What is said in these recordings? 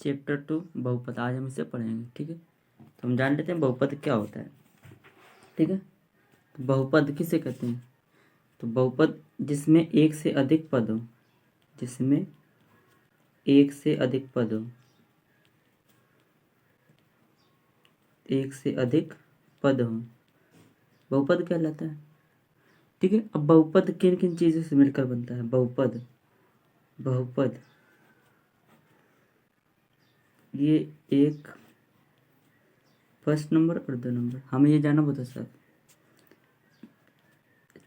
Chapter 2 बहुपद, आज हम इसे पढ़ेंगे। ठीक है, तो हम जान लेते हैं बहुपद क्या होता है। ठीक है, तो बहुपद किसे कहते हैं? तो बहुपद जिसमें एक से अधिक पद हो, जिसमें एक से अधिक पद हो, एक से अधिक पद हो, बहुपद कहलाता है। ठीक है, अब बहुपद किन किन चीज़ों से मिलकर बनता है? बहुपद बहुपद ये एक फर्स्ट नंबर और 2 नंबर, हमें ये जानना बहुत अच्छा।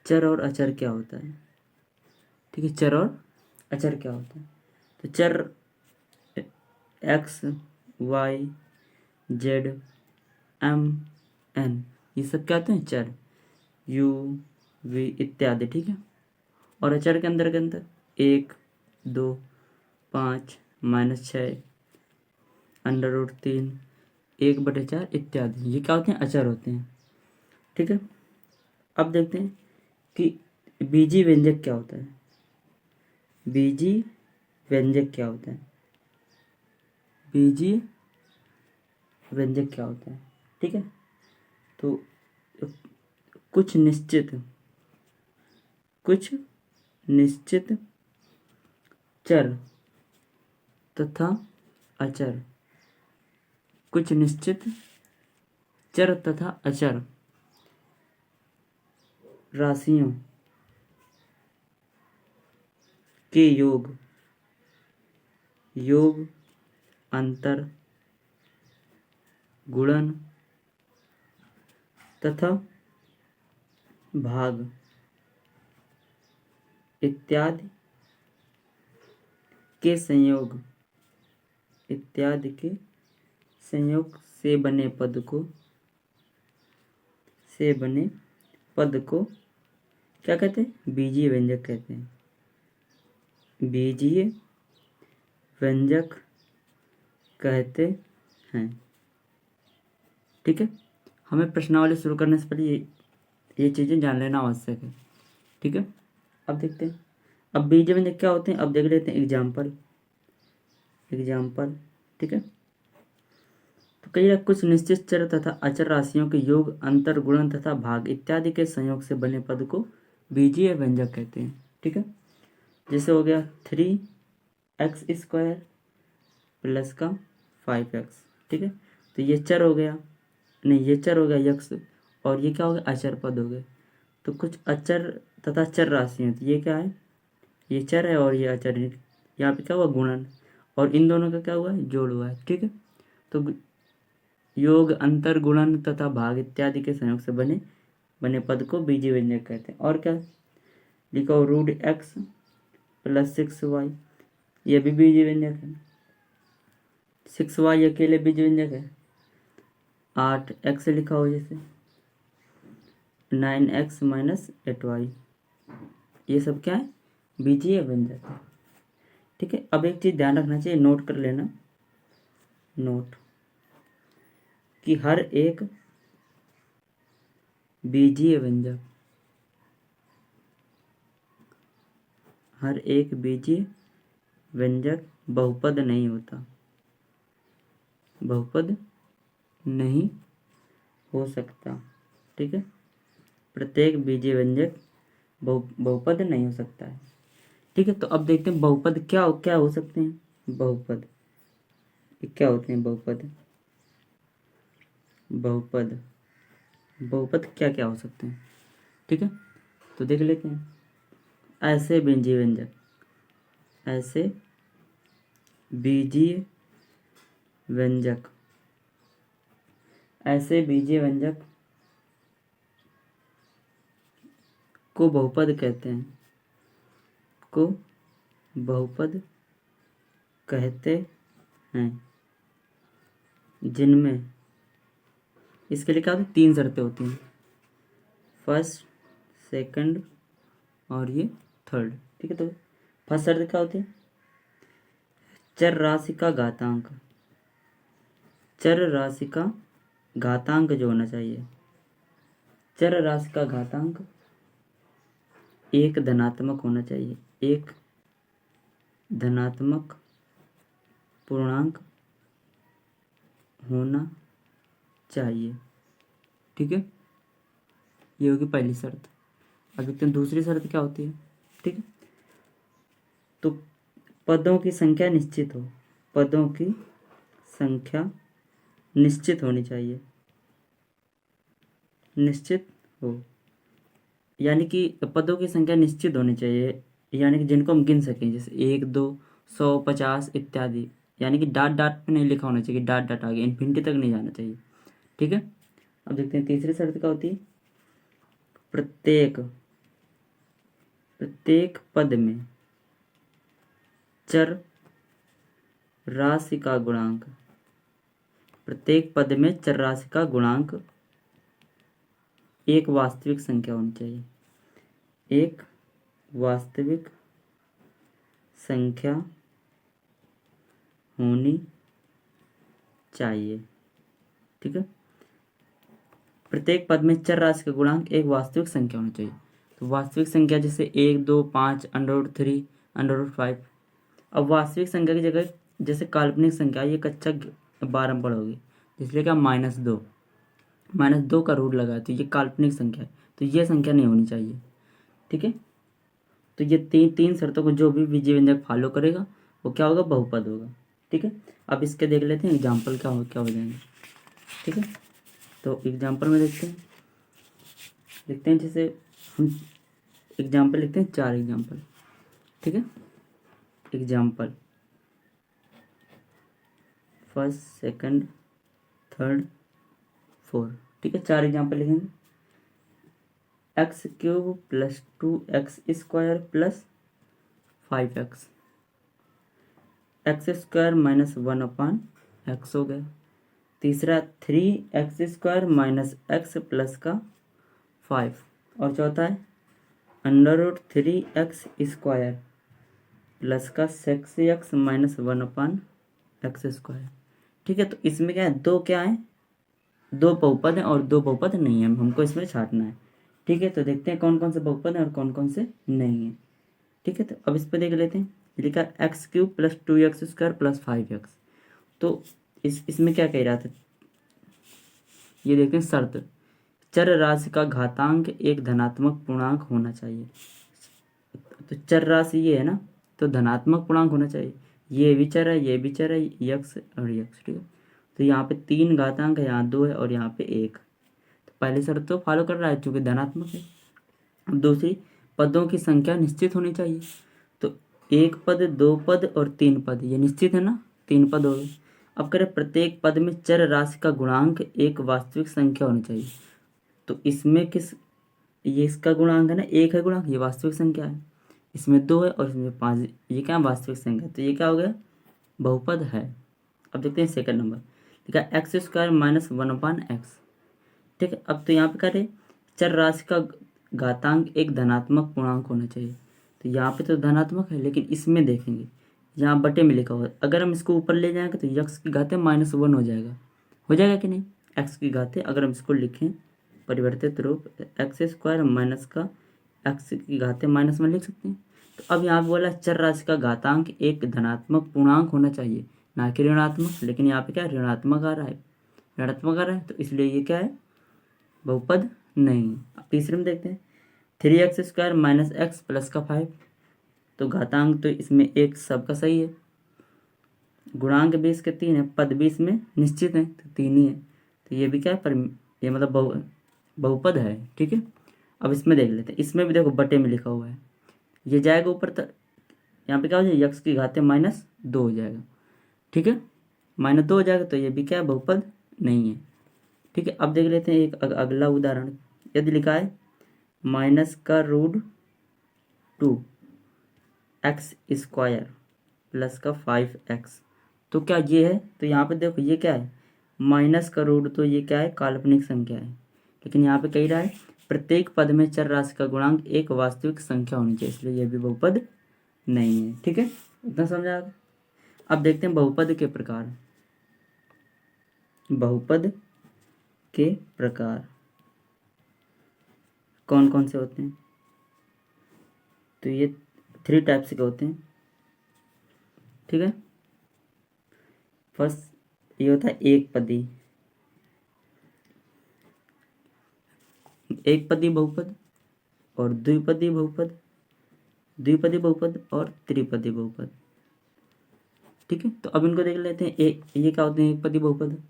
चर और अचर क्या होता है? ठीक है, चर और अचर क्या होता है? तो चर X, Y, Z, M, N, ये सब क्या होते हैं? चर, यू, वी इत्यादि। ठीक है, और अचर के अंदर 1, 2, 5, -6, √3, 1/4 इत्यादि, ये क्या होते हैं? अचर होते हैं। ठीक है, अब देखते हैं कि बीजी व्यंजक क्या होता है। बीजी व्यंजक क्या होता है? बीजी व्यंजक क्या होता है? ठीक है, तो कुछ निश्चित चर तथा अचर, कुछ निश्चित चर तथा अचर राशियों के योग, अंतर, गुणन तथा भाग इत्यादि के संयोग, से बने पद को क्या कहते हैं? बीजीय व्यंजक कहते हैं। बीजीय व्यंजक कहते हैं। ठीक है, हमें प्रश्नावली शुरू करने से पहले ये चीज़ें जान लेना आवश्यक है। ठीक है, अब देखते हैं अब बीजीय व्यंजक क्या होते हैं। अब देख लेते हैं एग्जाम्पल। ठीक है, तो कई कुछ निश्चित चर तथा अचर राशियों के योग, अंतर, गुणन तथा भाग इत्यादि के संयोग से बने पद को बीजीय व्यंजक कहते हैं। ठीक है, जैसे हो गया 3x² प्लस का 5x। ठीक है, तो ये चर हो गया, नहीं ये चर हो गया यक्स, और ये क्या हो गया? अचर पद हो गए। तो कुछ अचर तथा चर राशियाँ, तो ये क्या है? ये चर है और ये अचर है। यहाँ पे क्या हुआ? गुणन, और इन दोनों का क्या हुआ है? जोड़ हुआ है। ठीक है, तो योग, अंतर, गुणन तथा भाग इत्यादि के संयोग से बने पद को बीजीय व्यंजक कहते हैं। और क्या लिखा हो? √x + 6y, ये भी बीजीय व्यंजक है। 6y अकेले बीजीय व्यंजक है। 8x लिखा हो, जैसे 9x - 8y, ये सब क्या है? बीजीय व्यंजक है। ठीक है, अब एक चीज़ ध्यान रखना चाहिए, नोट कर लेना, नोट कि हर एक बीजीय व्यंजक, बहुपद नहीं होता, बहुपद नहीं हो सकता। ठीक है, प्रत्येक बीजीय व्यंजक बहुपद नहीं हो सकता है। ठीक है, तो अब देखते हैं बहुपद क्या हो सकते हैं। बहुपद क्या होते हैं? बहुपद क्या हो सकते हैं? ठीक है, तो देख लेते हैं। ऐसे बीजीय व्यंजक को बहुपद कहते हैं, जिनमें इसके लिए क्या होती है? 3 शर्तें होती हैं, फर्स्ट, सेकंड और ये थर्ड। ठीक है, तो फर्स्ट शर्त क्या होती है? चर राशि का घातांक जो होना चाहिए, चर राशि का घातांक एक धनात्मक होना चाहिए, एक धनात्मक पूर्णांक होना चाहिए। ठीक है, ये होगी पहली शर्त। अब देखते हैं दूसरी शर्त क्या होती है। ठीक है, तो पदों की संख्या निश्चित हो, पदों की संख्या निश्चित होनी चाहिए, निश्चित हो, यानी कि पदों की संख्या निश्चित होनी चाहिए, यानी कि जिनको हम गिन सकें, जैसे 1, 2, 100, 50 इत्यादि। यानी कि डॉट डॉट पे नहीं लिखा होना चाहिए, डॉट डॉट आगे इन्फिनिटी तक नहीं जाना चाहिए। ठीक है, अब देखते हैं तीसरी शर्त क्या होती है। प्रत्येक प्रत्येक पद में चर राशि का गुणांक, प्रत्येक पद में चर राशि का गुणांक एक वास्तविक संख्या होनी चाहिए, एक वास्तविक संख्या होनी चाहिए। ठीक है, प्रत्येक पद में चर राशि का गुणांक एक वास्तविक संख्या होनी चाहिए। तो वास्तविक संख्या जैसे 1, 2, 5, √3, √5। अब वास्तविक संख्या की जगह जैसे काल्पनिक संख्या, ये कक्षा 12 में पढ़ोगे, इसलिए क्या -2, -2 का रूट लगा तो ये काल्पनिक संख्या है, तो ये संख्या नहीं होनी चाहिए। ठीक है, तो ये तीन शर्तों को जो भी बीजीय व्यंजक फॉलो करेगा वो क्या होगा, बहुपद होगा। ठीक है, अब इसके देख लेते हैं एग्जाम्पल क्या हो जाएंगे। ठीक है, तो एग्जाम्पल में देखते हैं जैसे हम एग्जाम्पल लिखते हैं 4 एग्जाम्पल। ठीक है, example first, second, third, fourth. ठीक है, 4 एग्जाम्पल लिखेंगे। x³ + 2x² + 5x, x² - 1/x हो गया। तीसरा 3x² - x + 5, और चौथा है √3x² + 6x - 1/x²। ठीक है, तो इसमें क्या है, क्या है, 2 बहुपद हैं और 2 बहुपद नहीं है, हमको इसमें छांटना है। ठीक है, तो देखते हैं कौन कौन से बहुपद हैं और कौन कौन से नहीं है। ठीक है, तो अब इस पर देख लेते हैं। लिखा x³ + 2x² + 5x। तो इसमें क्या कह रहा था, ये देखते हैं शर्त, चर राशि का घातांक एक धनात्मक पूर्णांक होना चाहिए। तो चर राशि ये है ना, तो धनात्मक पूर्णांक होना चाहिए। ये भी चर है, ये भी चर है, यक्स और यक्स। ठीक है, तो यहाँ पे 3 घातांक है, यहाँ 2 है और यहाँ पे 1। तो पहली शर्त तो फॉलो कर रहा है क्योंकि धनात्मक है। अब दूसरी, पदों की संख्या निश्चित होनी चाहिए। तो 1 पद, 2 पद और 3 पद, ये निश्चित है ना, 3 पद हो गए। अब करें प्रत्येक पद में चर राशि का गुणांक एक वास्तविक संख्या होनी चाहिए। तो इसमें ये इसका गुणांक है ना, 1 है गुणांक, ये वास्तविक संख्या है। इसमें 2 है और इसमें 5, ये क्या है, वास्तविक संख्या। तो ये क्या हो गया, बहुपद है। अब देखते हैं सेकंड नंबर, ठीक है, x² - 1/x। ठीक है, अब तो यहाँ पे करें चर राशि का घातांक एक धनात्मक पूर्णांक होना चाहिए। तो यहाँ पे तो धनात्मक है, लेकिन इसमें देखेंगे यहाँ बटे में लिखा हुआ है, अगर हम इसको ऊपर ले जाएंगे तो x की घाते -1 हो जाएगा कि नहीं। x की घाते अगर हम इसको लिखें परिवर्तित रूप, x² माइनस का x की घाते -1 लिख सकते हैं। तो अब यहाँ बोला चर राशि का घातांक एक धनात्मक पूर्णांक होना चाहिए, ना कि ऋणात्मक। लेकिन यहाँ पे क्या ऋणात्मक आ रहा है, तो इसलिए ये क्या है, बहुपद नहीं। अब तीसरे में देखते हैं 3x² - x + 5। तो घातांक तो इसमें एक सबका सही है, गुणांक भी इसके 3 है, पद भी इसमें निश्चित है, तो 3 ही है। तो ये भी क्या है, पर ये मतलब बहुपद है। ठीक है, अब इसमें देख लेते हैं, इसमें भी देखो बटे में लिखा हुआ है, ये जाएगा ऊपर तक, यहाँ पे क्या हो जाएगा, x की घाते -2 हो जाएगा। ठीक है, -2 हो जाएगा, तो ये भी क्या है, बहुपद नहीं है। ठीक है, अब देख लेते हैं एक अगला उदाहरण। यदि लिखा है -√2x² + 5x। तो क्या ये है, तो यहाँ पे देखो ये क्या है, -√, तो ये क्या है, काल्पनिक संख्या है। लेकिन यहाँ पे कह रहा है प्रत्येक पद में चर राशि का गुणांक एक वास्तविक संख्या होनी चाहिए, इसलिए यह भी बहुपद नहीं है। ठीक है, इतना समझा। अब देखते हैं बहुपद के प्रकार। बहुपद के प्रकार कौन कौन से होते हैं, तो ये 3 टाइप्स के होते हैं। ठीक है, फर्स्ट ये होता है एक पदी, एक पदी बहुपद और द्विपदी बहुपद, द्विपदी बहुपद और त्रिपदी बहुपद। ठीक है, तो अब इनको देख लेते हैं। एक ये क्या होते हैं, एक पदी बहुपद।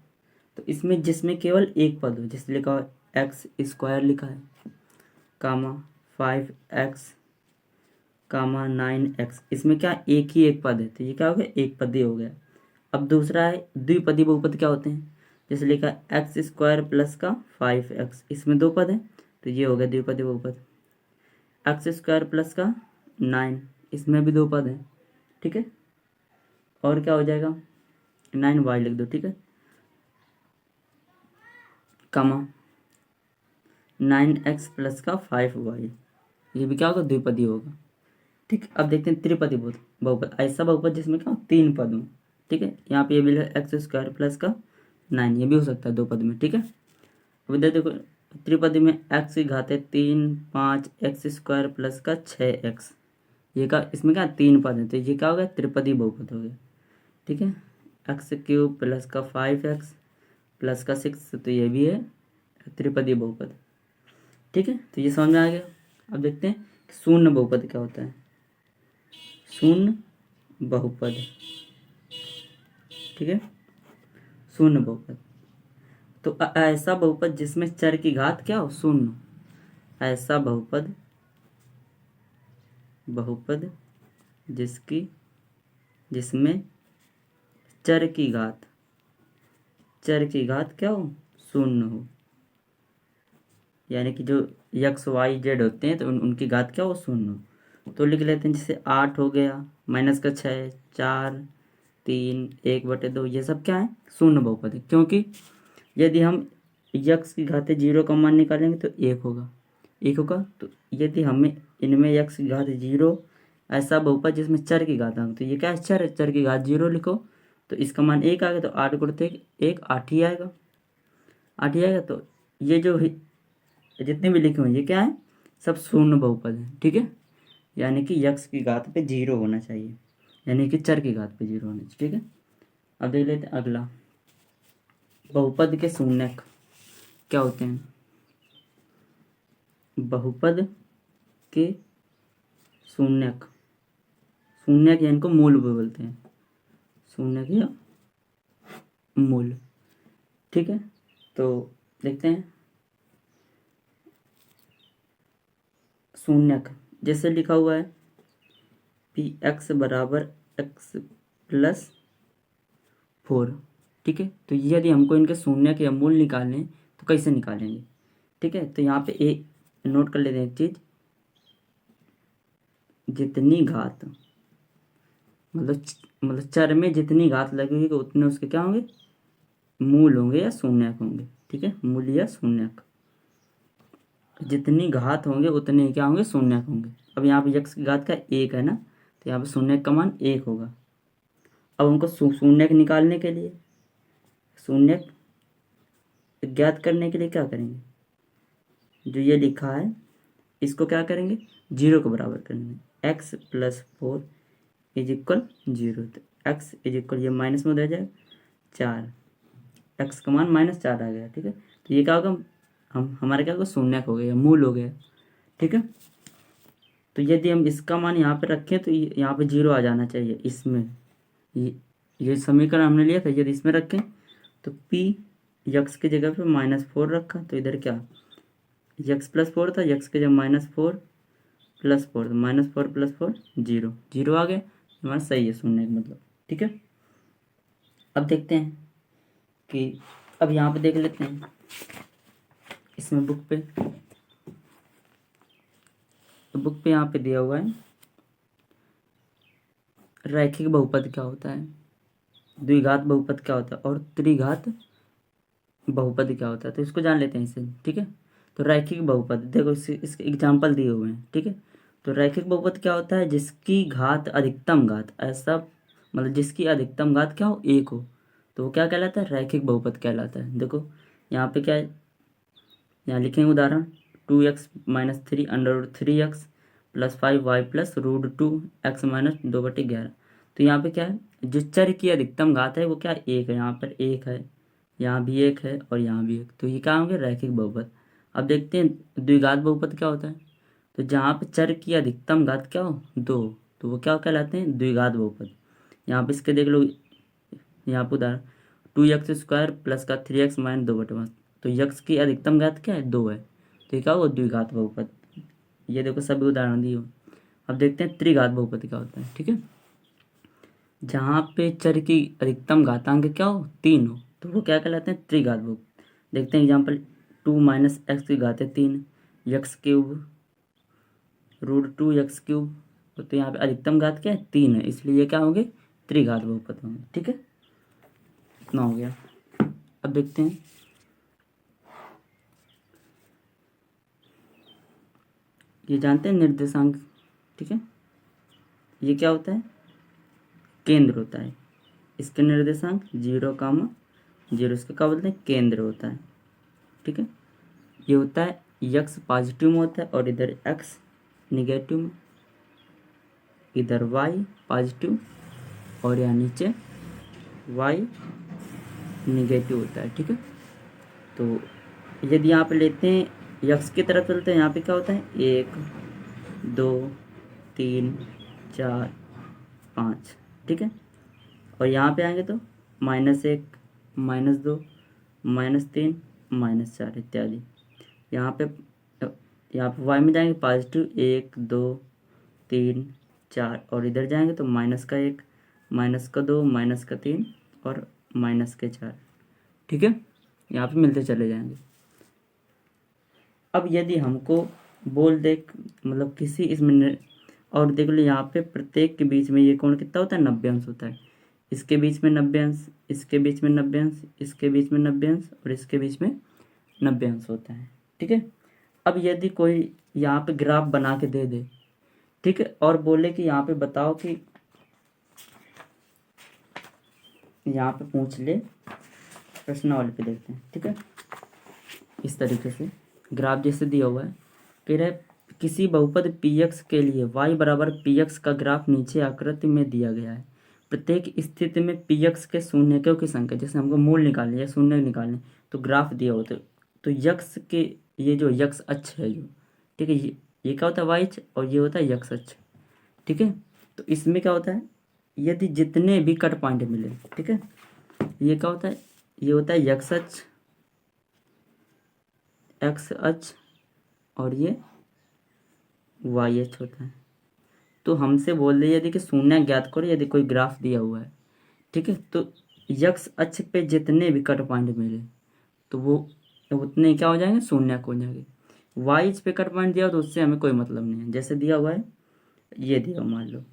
तो इसमें जिसमें केवल एक पद हो, जैसे लिखा हुआ एक्स स्क्वायर लिखा है, कामा 5x कामा 9x, इसमें क्या एक ही एक पद है, तो ये क्या हो गया, एक पदी हो गया। अब दूसरा है द्विपदी बहुपद, क्या होते हैं, जैसे लिखा है एक्स स्क्वायर प्लस का 5x, इसमें दो पद है, तो ये हो गया द्विपदी बहुपद। एक्स स्क्वायर प्लस का 9, इसमें भी दो पद है। ठीक है, और क्या हो जाएगा, 9y लिख दो। ठीक है, कामा 9x प्लस का 5y, ये भी क्या होगा, द्विपदी होगा। ठीक, अब देखते हैं त्रिपदी बहुपद, ऐसा बहुपद जिसमें क्या हो, तीन पद हो। ठीक है, यहाँ पे ये भी एक्स स्क्वायर प्लस का 9, ये भी हो सकता है दो पद में। ठीक है, अब इधर देखो त्रिपदी में एक्स की घात है 3 5 एक्स स्क्वायर प्लस का 6x, ये का इसमें क्या तीन पद है, तो ये क्या हो गया, त्रिपदी बहुपद हो गया। ठीक है, एक्स क्यूब प्लस का 5x प्लस का 6, तो ये भी है त्रिपदी बहुपद। ठीक है, तो ये समझ में आ गया। अब देखते हैं शून्य बहुपद क्या होता है, शून्य बहुपद। ठीक है, शून्य बहुपद, तो ऐसा बहुपद जिसमें चर की घात क्या हो, शून्य, ऐसा बहुपद, बहुपद जिसमें चर की घात, चर की घात क्या हो, शून्य हो, यानी कि जो एक्स वाई जेड होते हैं तो उनकी घात क्या हो, शून्य हो। तो लिख लेते हैं, जैसे 8 हो गया, माइनस का 6, 4 3 1/2, ये सब क्या है, शून्य बहुपद है। क्योंकि यदि हम यक्स की घात 0 का मान निकालेंगे तो एक होगा, एक होगा। तो यदि हमें इनमें यक्स की घात 0, ऐसा बहुपद जिसमें चर की घात आएगा, तो ये क्या है, चर है, चर की घात 0 लिखो, तो इसका मान एक आ गया, तो 8 गुणित 1 8 ही आएगा, 8 ही आएगा। तो ये जो जितने भी लिखे हुए ये क्या है, सब शून्य बहुपद है। ठीक है, यानी कि यक्स की घात पे 0 होना चाहिए, यानी कि चर की घात पे 0 होना चाहिए। ठीक है, अब देख लेते हैं अगला, बहुपद के शून्यक क्या होते हैं, बहुपद के शून्यक, शून्यक या इनको मूल भी बोलते हैं, शून्यक या मूल। ठीक है, तो देखते हैं शून्यक, जैसे लिखा हुआ है पी एक्स बराबर एक्स प्लस 4। ठीक है, तो यदि हमको इनके शून्यक या मूल निकालने तो कैसे निकालेंगे। ठीक है, तो यहाँ पे एक नोट कर लेते हैं एक चीज, जितनी घात मतलब चर में जितनी घात लगेगी उतने उसके क्या होंगे, मूल होंगे या शून्यक होंगे। ठीक है, मूल या शून्यक, जितनी घात होंगे उतने क्या होंगे, शून्यक होंगे। अब यहाँ पे यक्स की घात का 1 है ना, तो यहाँ पे शून्यक का मान 1 होगा। अब हमको शून्यक निकालने के लिए, शून्यक ज्ञात करने के लिए क्या करेंगे, जो ये लिखा है इसको क्या करेंगे, 0 के बराबर करेंगे। x प्लस 4 इज इक्वल 0, तो x इज इक्वल, ये माइनस में हो जाएगा 4, x का मान -4 आ गया। ठीक है, तो ये क्या होगा, हमारा क्या होगा, शून्यक हो गया, मूल हो गया। ठीक है, तो यदि हम इसका मान यहाँ पे रखें तो यहाँ पे 0 आ जाना चाहिए इसमें, ये समीकरण हमने लिया था, यदि इसमें रखें तो p यक्स की जगह पे -4 रखा, तो इधर क्या यक्स प्लस 4 था, यक्स की जगह -4 प्लस 4, तो -4 प्लस 4 0, 0 आ गया, हमारा सही है शून्य मतलब। ठीक है, अब देखते हैं कि, अब यहाँ पे देख लेते हैं इसमें बुक पे, तो बुक पे यहाँ पे दिया हुआ है रैखिक बहुपद क्या होता है, द्विघात बहुपद क्या होता है और त्रिघात बहुपद क्या होता है, तो इसको जान लेते हैं इससे। ठीक है, तो रैखिक बहुपद देखो इसके एग्जाम्पल दिए हुए हैं। ठीक है, तो रैखिक बहुपद क्या होता है, जिसकी घात अधिकतम घात, ऐसा मतलब जिसकी अधिकतम घात क्या हो, 1 हो, तो वो क्या कहलाता है, रैखिक बहुपद कहलाता है। देखो यहाँ पे क्या है, यहाँ लिखेंगे उदाहरण 2x - 3 √3x plus 5y plus √2x - 2/11, तो यहाँ पे क्या है, जो चर की अधिकतम घात है वो क्या एक है, यहाँ पर एक है, यहाँ भी एक है और यहाँ भी एक, तो ये क्या होंगे रैखिक बहुपद। अब देखते हैं द्विघात बहुपद क्या होता है। तो जहाँ पे चर की अधिकतम घात क्या हो दो, तो वो क्या कहलाते हैं द्विघात बहुपद। यहाँ पे इसके देख लो, यहाँ पर उदाहरण 2x² प्लस का 3x माइनस 2/5, तो यक्स की अधिकतम घात क्या है दो है, तो ये क्या होगा द्विघात बहुपद। ये देखो सभी उदाहरण दिए हो। अब देखते हैं त्रिघात बहुपद क्या होता है। ठीक है, जहाँ पे चर की अधिकतम घातांक क्या हो तीन हो, तो वो क्या कहलाते हैं त्रिघात बहुपद। देखते हैं एग्जाम्पल 2 माइनस एक्स की घात है 3, x³ √2x³, तो यहाँ पे अधिकतम घात क्या है तीन है, इसलिए ये क्या होंगे त्रिघात बहुपद होंगे। ठीक है, इतना हो गया। अब देखते हैं ये जानते हैं निर्देशांक। ठीक है, ये क्या होता है केंद्र होता है, इसके निर्देशांक 0,0, इसका क्या बोलते हैं केंद्र होता है। ठीक है, ये होता है यक्स पॉजिटिव में होता है और इधर एक्स निगेटिव में, इधर वाई पॉजिटिव और यहाँ नीचे वाई निगेटिव होता है। ठीक है, तो यदि यहाँ पे लेते हैं यक्स की तरफ चलते हैं, यहाँ पे क्या होता है 1 2 3 4 5। ठीक है, और यहाँ पे आएंगे तो -1 -2 -3 -4 इत्यादि। यहाँ पे वाई में जाएंगे पॉजिटिव 1 2 3 4, और इधर जाएंगे तो -1 -2 -3 और -4। ठीक है, यहाँ पे मिलते चले जाएंगे। अब यदि हमको बोल दे मतलब किसी इसमें, और देख लो यहाँ पे प्रत्येक के बीच में ये कोण कितना होता है 90 अंश होता है, इसके बीच में 90 अंश, इसके बीच में 90 अंश, इसके बीच में 90 अंश और इसके बीच में 90 अंश होता है। ठीक है, अब यदि कोई यहाँ पे ग्राफ बना के दे दे, ठीक है, और बोले कि यहाँ पे बताओ कि यहाँ पे पूछ ले प्रश्नावली पे देखते हैं। ठीक है, इस तरीके से ग्राफ जैसे दिया हुआ है, कह रहा है किसी बहुपद px के लिए y बराबर px का ग्राफ नीचे आकृति में दिया गया है। प्रत्येक स्थिति में px के शून्यकों की संख्या, जैसे हमको मूल निकालने या शून्य निकालने, तो ग्राफ दिया होता है। तो यक्स के ये जो यक्स अक्ष है जो, ठीक है, ये क्या होता है y अक्ष और ये होता है यक्स अक्ष। ठीक है, तो इसमें क्या होता है यदि जितने भी कट पॉइंट मिले, ठीक है, ये क्या होता है ये होता है यक्स अक्ष, एक्स अक्ष और ये वाई अक्ष होता है। तो हमसे बोल रही है यदि कि शून्य ज्ञात करो यदि कोई ग्राफ दिया हुआ है। ठीक है, तो यक्स अक्ष पे जितने भी कट पॉइंट मिले तो वो उतने क्या हो जाएंगे शून्य हो जाएंगे। वाई अक्ष पे कट पॉइंट दिया हो तो उससे हमें कोई मतलब नहीं है, जैसे दिया हुआ है ये दिया हुआ मान लो।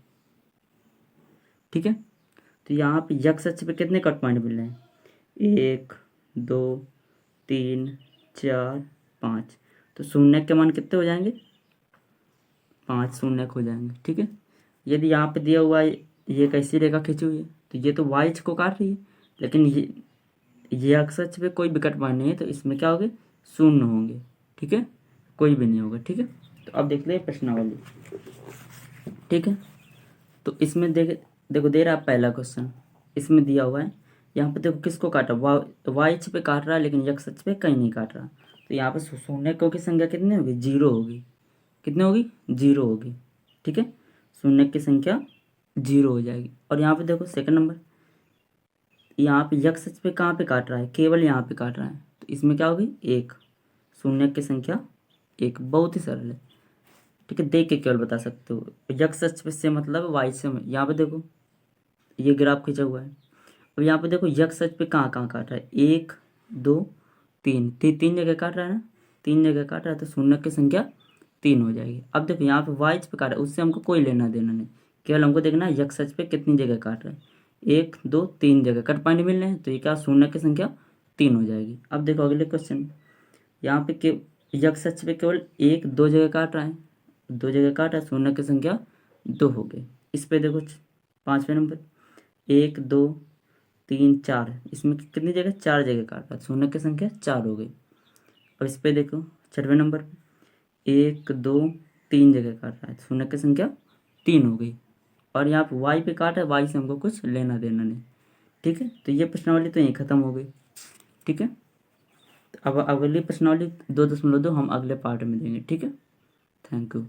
ठीक है, तो यहाँ पे यक्स अक्ष पे कितने कट पॉइंट मिल रहे हैं 1 2 3 4 5, तो शून्य के मान कितने हो जाएंगे 5 शून्य हो जाएंगे। ठीक है, यदि यहाँ पे दिया हुआ है ये कैसी रेखा खींची हुई है तो ये तो वाई अक्ष को काट रही है, लेकिन ये अक्ष अक्ष पे कोई भी कट पॉइंट नहीं है, तो इसमें क्या होंगे शून्य होंगे। ठीक है, कोई भी नहीं होगा। ठीक है, तो अब देख ले प्रश्नावली। ठीक है, तो इसमें देखो दे रहा है पहला क्वेश्चन, इसमें दिया हुआ है यहाँ पे देखो किसको काटा वाई अक्ष पे काट रहा है लेकिन यक्स अक्ष पे कहीं नहीं काट रहा, तो यहाँ पे शून्य की संख्या कितनी होगी 0 होगी। कितनी होगी 0 होगी। ठीक है, शून्य की संख्या 0 हो जाएगी। और यहाँ पे देखो सेकंड नंबर, यहाँ पे यक्स अक्ष पे कहाँ पे काट रहा है केवल यहाँ पे काट रहा है, तो इसमें क्या होगी 1, शून्य की संख्या 1, बहुत ही सरल है। ठीक है, देख के केवल बता सकते हो। यक्स अक्ष पे से मतलब वाई से, यहाँ पे देखो ये ग्राफ खींचा हुआ है। अब यहाँ पे देखो यक्स अक्ष पे कहाँ कहाँ काट रहा है 1 2 3, तीन जगह काट रहा है ना, 3 जगह काट रहा है, तो शून्य की संख्या 3 हो जाएगी। अब देखो यहाँ पे वाई अक्ष पे काट रहा है, उससे हमको कोई लेना देना नहीं, केवल हमको देखना है यक्स अक्ष पे कितनी जगह काट रहा है 1 2 3 जगह कट पॉइंट मिल रहे हैं, तो ये क्या शून्य की संख्या 3 हो जाएगी। अब देखो अगले क्वेश्चन, यहाँ पे के यक्स अक्ष पे केवल 1 2 जगह काट रहा है, 2 जगह काट रहा है, शून्य की संख्या 2 हो गई। इस पे देखो 5वें नंबर 1 2 3 4, इसमें कितनी जगह 4 जगह काट रहा है, शून्य की संख्या 4 हो गई। अब इस पे देखो 6वें नंबर 1 2 3 जगह काट रहा है, शून्य की संख्या 3 हो गई। और यहाँ पे वाई पे काट है, वाई से हमको कुछ लेना देना नहीं। ठीक है, तो ये प्रश्नावली तो यहीं ख़त्म हो गई। ठीक है, तो अब अगली प्रश्नावली 2.2 हम अगले पार्ट में देंगे। ठीक है, थैंक यू।